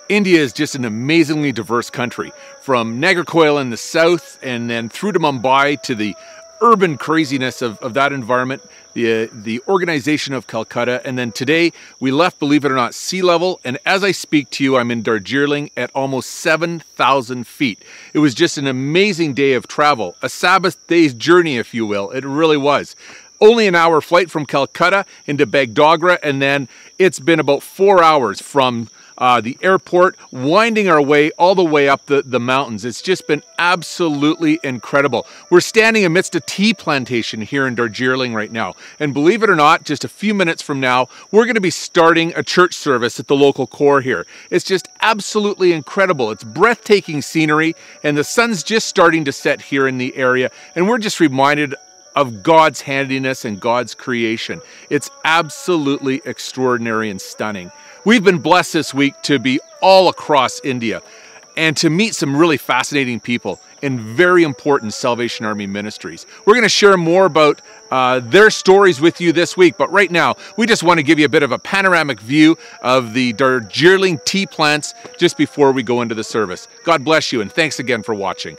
India is just an amazingly diverse country, from Nagercoil in the south and then through to Mumbai to the urban craziness of that environment, the organization of Calcutta, and then today we left, believe it or not, sea level, and as I speak to you, I'm in Darjeeling at almost 7,000 feet. It was just an amazing day of travel, a Sabbath day's journey, if you will. It really was. Only an hour flight from Calcutta into Bagdogra, and then it's been about 4 hours from the airport, winding our way all the way up the mountains. It's just been absolutely incredible. We're standing amidst a tea plantation here in Darjeeling right now. And believe it or not, just a few minutes from now, we're going to be starting a church service at the local core here. It's just absolutely incredible. It's breathtaking scenery, and the sun's just starting to set here in the area. And we're just reminded of God's handiness and God's creation. It's absolutely extraordinary and stunning. We've been blessed this week to be all across India and to meet some really fascinating people in very important Salvation Army ministries. We're going to share more about their stories with you this week, but right now we just want to give you a bit of a panoramic view of the Darjeeling tea plants just before we go into the service. God bless you, and thanks again for watching.